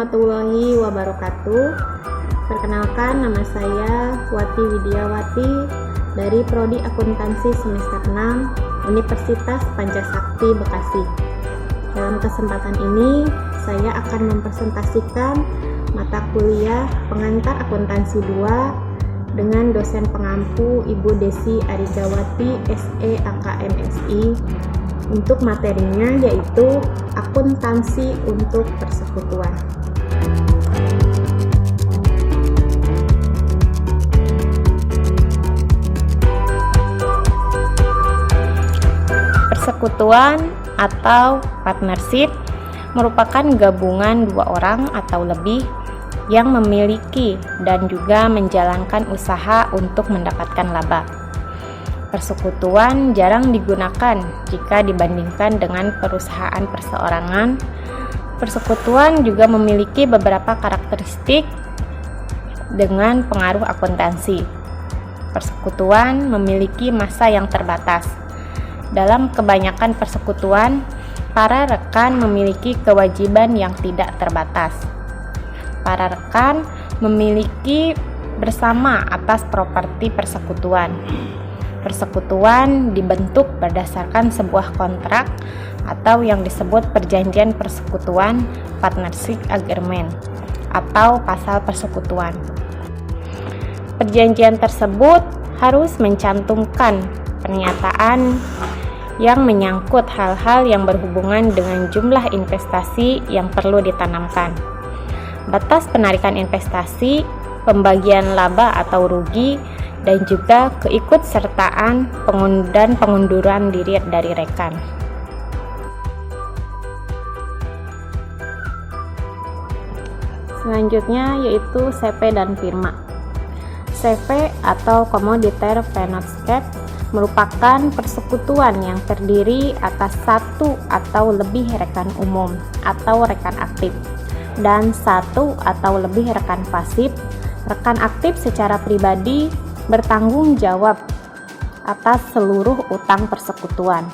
warahmatullahi wabarakatuh. Perkenalkan, nama saya Wati Widiawati dari Prodi Akuntansi semester 6 Universitas Pancasakti Bekasi. Dalam kesempatan ini, saya akan mempresentasikan mata kuliah Pengantar Akuntansi 2 dengan dosen pengampu Ibu Desi Arijawati SE AKMSI. Untuk materinya yaitu akuntansi untuk persekutuan. Persekutuan atau partnership merupakan gabungan dua orang atau lebih yang memiliki dan juga menjalankan usaha untuk mendapatkan laba. Persekutuan jarang digunakan jika dibandingkan dengan perusahaan perseorangan. Persekutuan juga memiliki beberapa karakteristik dengan pengaruh akuntansi. Persekutuan memiliki masa yang terbatas. Dalam kebanyakan persekutuan, para rekan memiliki kewajiban yang tidak terbatas. Para rekan memiliki bersama atas properti persekutuan. Persekutuan dibentuk berdasarkan sebuah kontrak atau yang disebut perjanjian persekutuan, partnership agreement, atau pasal persekutuan. Perjanjian tersebut harus mencantumkan pernyataan yang menyangkut hal-hal yang berhubungan dengan jumlah investasi yang perlu ditanamkan, batas penarikan investasi, pembagian laba atau rugi, dan juga keikutsertaan dan pengunduran diri dari rekan. Selanjutnya yaitu CP dan firma. CP atau Commutuator Partnership merupakan persekutuan yang terdiri atas satu atau lebih rekan umum atau rekan aktif dan satu atau lebih rekan pasif. Rekan aktif secara pribadi bertanggung jawab atas seluruh utang persekutuan,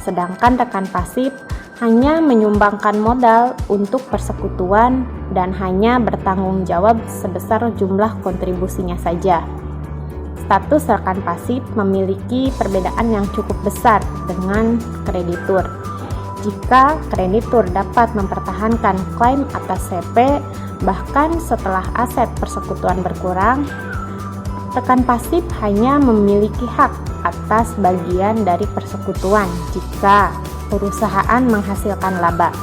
sedangkan rekan pasif hanya menyumbangkan modal untuk persekutuan dan hanya bertanggung jawab sebesar jumlah kontribusinya saja. Status rekan pasif memiliki perbedaan yang cukup besar dengan kreditur. Jika kreditur dapat mempertahankan klaim atas CP bahkan setelah aset persekutuan berkurang, rekan pasif hanya memiliki hak atas bagian dari persekutuan jika perusahaan menghasilkan laba.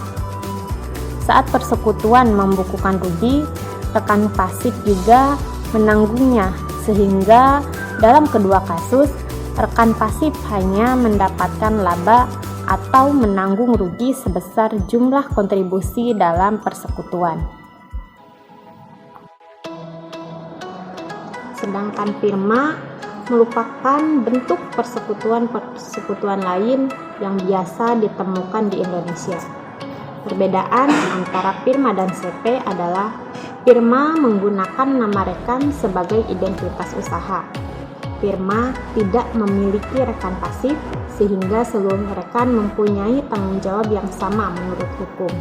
Saat persekutuan membukukan rugi, rekan pasif juga menanggungnya, sehingga dalam kedua kasus, rekan pasif hanya mendapatkan laba atau menanggung rugi sebesar jumlah kontribusi dalam persekutuan. Sedangkan firma merupakan bentuk persekutuan lain yang biasa ditemukan di Indonesia. Perbedaan antara firma dan CP adalah firma menggunakan nama rekan sebagai identitas usaha. Firma tidak memiliki rekan pasif sehingga seluruh rekan mempunyai tanggung jawab yang sama menurut hukum.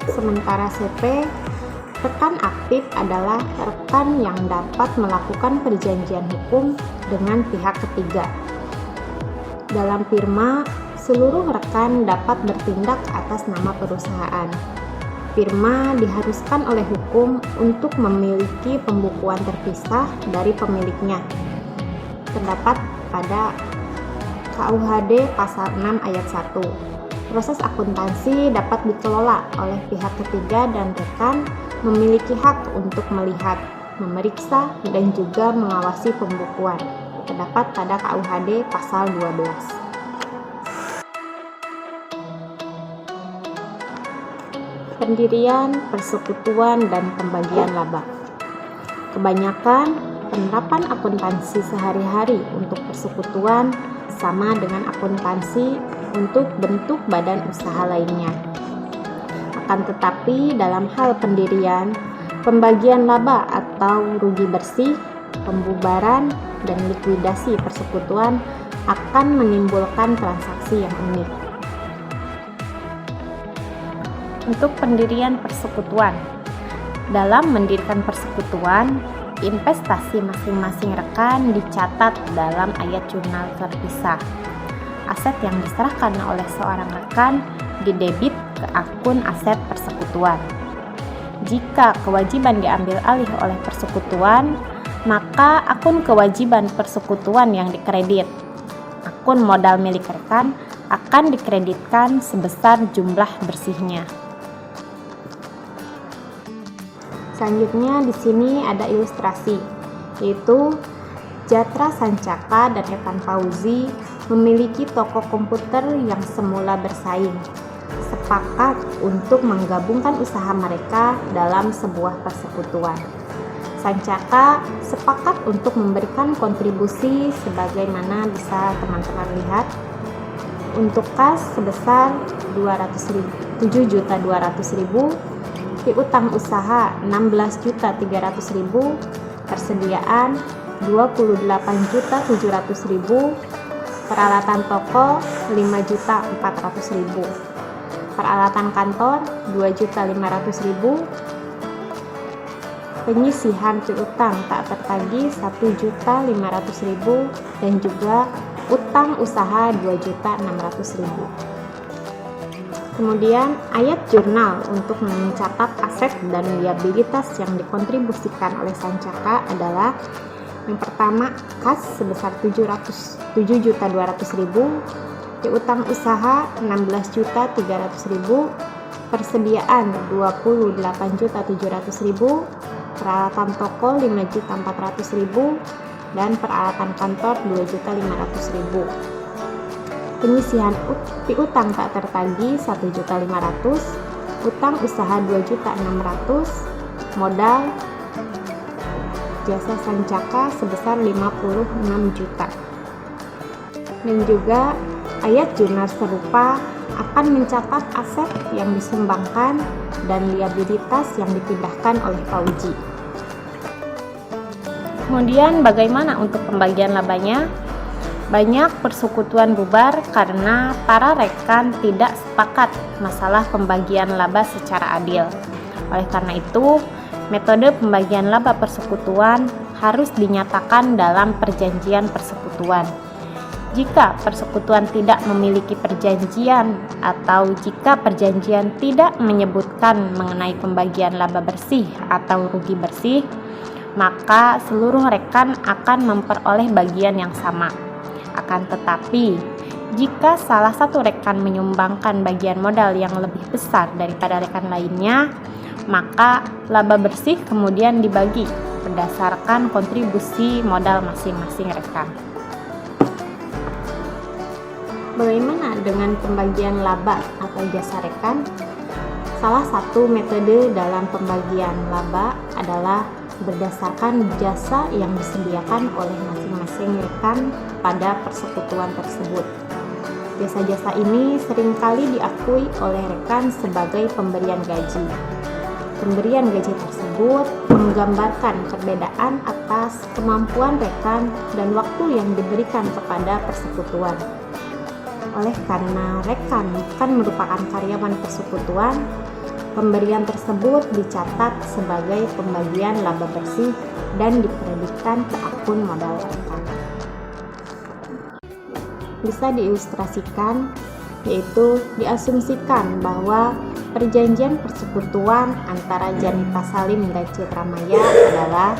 Sementara CP, rekan aktif adalah rekan yang dapat melakukan perjanjian hukum dengan pihak ketiga. Dalam firma, seluruh rekan dapat bertindak atas nama perusahaan. Firma diharuskan oleh hukum untuk memiliki pembukuan terpisah dari pemiliknya. Terdapat pada KUHD Pasal 6 Ayat 1. Proses akuntansi dapat dikelola oleh pihak ketiga dan rekan memiliki hak untuk melihat, memeriksa, dan juga mengawasi pembukuan. Terdapat pada KUHD Pasal 12. Pendirian, persekutuan, dan pembagian laba. Kebanyakan penerapan akuntansi sehari-hari untuk persekutuan sama dengan akuntansi untuk bentuk badan usaha lainnya. Akan tetapi dalam hal pendirian, pembagian laba atau rugi bersih, pembubaran, dan likuidasi persekutuan akan menimbulkan transaksi yang unik. Untuk pendirian persekutuan. Dalam mendirikan persekutuan, investasi masing-masing rekan dicatat dalam ayat jurnal terpisah. Aset yang diserahkan oleh seorang rekan didebit ke akun aset persekutuan. Jika kewajiban diambil alih oleh persekutuan, maka akun kewajiban persekutuan yang dikredit. Akun modal milik rekan akan dikreditkan sebesar jumlah bersihnya. Selanjutnya di sini ada ilustrasi, yaitu Jatra Sancaka dan Evan Fauzi memiliki toko komputer yang semula bersaing, sepakat untuk menggabungkan usaha mereka dalam sebuah persekutuan. Sancaka sepakat untuk memberikan kontribusi sebagaimana bisa teman-teman lihat, untuk kas sebesar 7.200.000, piutang usaha 16.300.000, persediaan 28.700.000, peralatan toko 5.400.000, peralatan kantor 2.500.000, penyisihan piutang tak tertagih 1.500.000, dan juga utang usaha 2.600.000. Kemudian ayat jurnal untuk mencatat aset dan liabilitas yang dikontribusikan oleh Sancaka adalah yang pertama, kas sebesar 7.200.000, piutang usaha 16.300.000, persediaan 28.700.000, peralatan toko 5.400.000, dan peralatan kantor 2.500.000. Penyisihan piutang tak tertagih 1.500.000, utang usaha 2.600.000, modal jasa Sancaka sebesar 56 juta. Dan juga ayat jurnal serupa akan mencatat aset yang disumbangkan dan liabilitas yang dipindahkan oleh Fauzi. Kemudian bagaimana untuk pembagian labanya? Banyak persekutuan bubar karena para rekan tidak sepakat masalah pembagian laba secara adil. Oleh karena itu, metode pembagian laba persekutuan harus dinyatakan dalam perjanjian persekutuan. Jika persekutuan tidak memiliki perjanjian atau jika perjanjian tidak menyebutkan mengenai pembagian laba bersih atau rugi bersih, maka seluruh rekan akan memperoleh bagian yang sama. Akan tetapi, jika salah satu rekan menyumbangkan bagian modal yang lebih besar daripada rekan lainnya, maka laba bersih kemudian dibagi berdasarkan kontribusi modal masing-masing rekan. Bagaimana dengan pembagian laba atau jasa rekan? Salah satu metode dalam pembagian laba adalah berdasarkan jasa yang disediakan oleh masing-masing rekan pada persekutuan tersebut. Jasa-jasa ini seringkali diakui oleh rekan sebagai pemberian gaji. Pemberian gaji tersebut menggambarkan perbedaan atas kemampuan rekan dan waktu yang diberikan kepada persekutuan. Oleh karena rekan bukan merupakan karyawan persekutuan, pemberian tersebut dicatat sebagai pembagian laba bersih dan dikreditkan ke akun modal rekan. Bisa diilustrasikan, yaitu diasumsikan bahwa perjanjian persekutuan antara Janita Salim dan Citra Maya adalah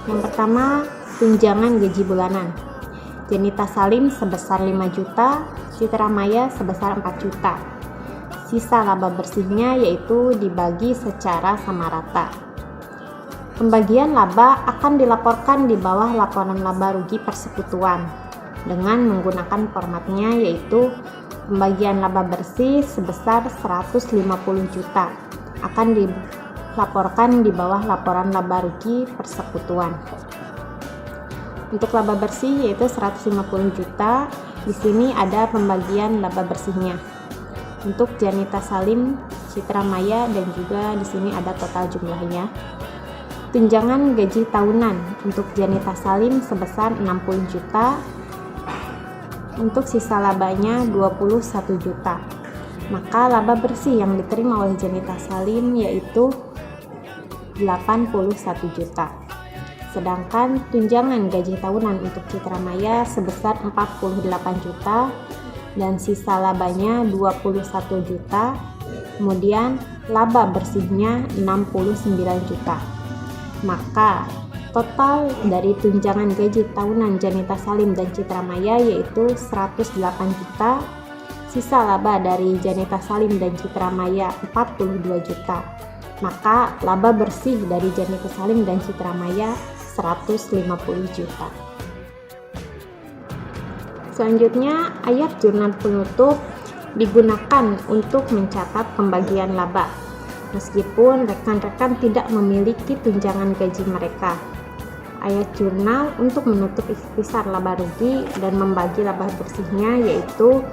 yang pertama, tunjangan gaji bulanan. Janita Salim sebesar 5 juta, Citra Maya sebesar 4 juta. Sisa laba bersihnya yaitu dibagi secara sama rata. Pembagian laba akan dilaporkan di bawah laporan laba rugi persekutuan dengan menggunakan formatnya, yaitu pembagian laba bersih sebesar 150 juta akan dilaporkan di bawah laporan laba rugi persekutuan. Untuk laba bersih yaitu 150 juta, di sini ada pembagian laba bersihnya. Untuk Janita Salim, Citra Maya, dan juga di sini ada total jumlahnya. Tunjangan gaji tahunan untuk Janita Salim sebesar 60 juta. Untuk sisa labanya 21 juta. maka laba bersih yang diterima oleh Janita Salim yaitu 81 juta. Sedangkan tunjangan gaji tahunan untuk Citra Maya sebesar 48 juta dan sisa labanya 21 juta. Kemudian laba bersihnya 69 juta. Maka total dari tunjangan gaji tahunan Janita Salim dan Citra Maya yaitu 108 juta. Sisa laba dari Janita Salim dan Citra Maya 42 juta. Maka laba bersih dari Janita Salim dan Citra Maya 150 juta. Selanjutnya, ayat jurnal penutup digunakan untuk mencatat pembagian laba, meskipun rekan-rekan tidak memiliki tunjangan gaji mereka. Ayat jurnal untuk menutup ikhtisar laba rugi dan membagi laba bersihnya yaitu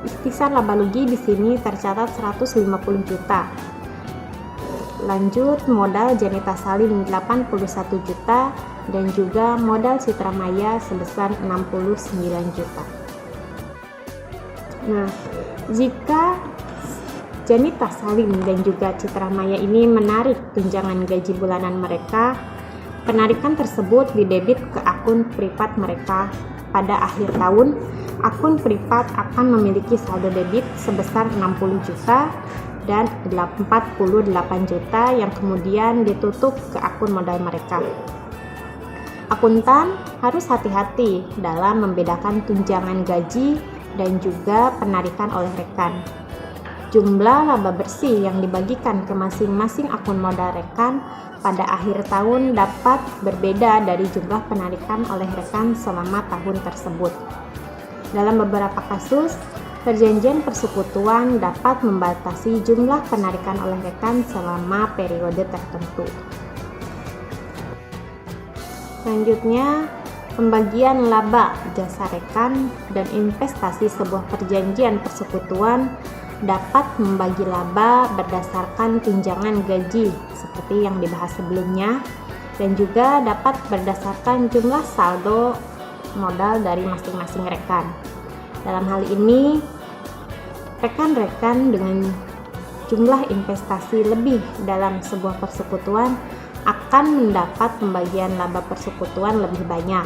ikhtisar laba rugi di sini tercatat 150 juta. Lanjut, modal Janita Salim 81 juta dan juga modal Citra Maya sebesar 69 juta. Nah, jika Janita Salim dan juga Citra Maya ini menarik tunjangan gaji bulanan mereka, penarikan tersebut didebit ke akun privat mereka. Pada akhir tahun, akun privat akan memiliki saldo debit sebesar 60 juta dan 48 juta yang kemudian ditutup ke akun modal mereka. Akuntan harus hati-hati dalam membedakan tunjangan gaji dan juga penarikan oleh rekan. Jumlah laba bersih yang dibagikan ke masing-masing akun modal rekan pada akhir tahun dapat berbeda dari jumlah penarikan oleh rekan selama tahun tersebut. Dalam beberapa kasus, perjanjian persekutuan dapat membatasi jumlah penarikan oleh rekan selama periode tertentu. Selanjutnya, pembagian laba jasa rekan dan investasi sebuah perjanjian persekutuan dapat membagi laba berdasarkan tunjangan gaji seperti yang dibahas sebelumnya dan juga dapat berdasarkan jumlah saldo modal dari masing-masing rekan. Dalam hal ini, rekan-rekan dengan jumlah investasi lebih dalam sebuah persekutuan akan mendapat pembagian laba persekutuan lebih banyak.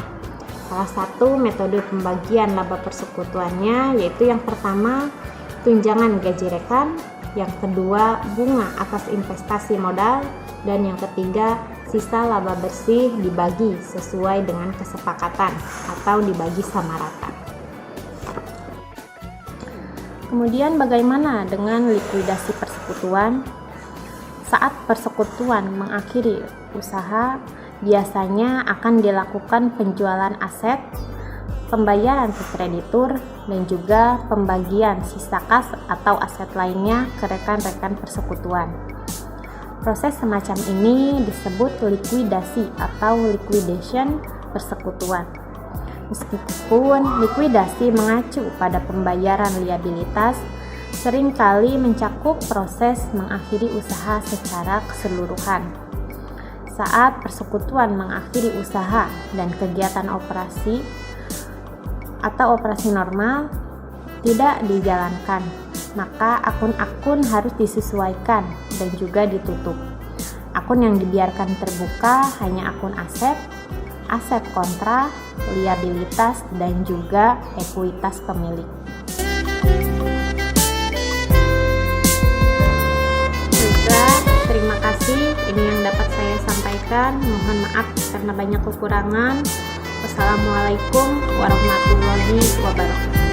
Salah satu metode pembagian laba persekutuannya yaitu yang pertama, tunjangan gaji rekan, yang kedua, bunga atas investasi modal, dan yang ketiga, sisa laba bersih dibagi sesuai dengan kesepakatan atau dibagi sama rata. Kemudian bagaimana dengan likuidasi persekutuan? Saat persekutuan mengakhiri usaha, biasanya akan dilakukan penjualan aset, pembayaran ke kreditur, dan juga pembagian sisa kas atau aset lainnya ke rekan-rekan persekutuan. Proses semacam ini disebut likuidasi atau liquidation persekutuan. Meskipun likuidasi mengacu pada pembayaran liabilitas, seringkali mencakup proses mengakhiri usaha secara keseluruhan. Saat persekutuan mengakhiri usaha dan kegiatan operasi atau operasi normal tidak dijalankan, maka akun-akun harus disesuaikan dan juga ditutup. Akun yang dibiarkan terbuka hanya akun aset, aset kontra, liabilitas, dan juga ekuitas pemilik. Terima kasih, ini yang dapat saya sampaikan. Mohon maaf karena banyak kekurangan. Wassalamualaikum warahmatullahi wabarakatuh.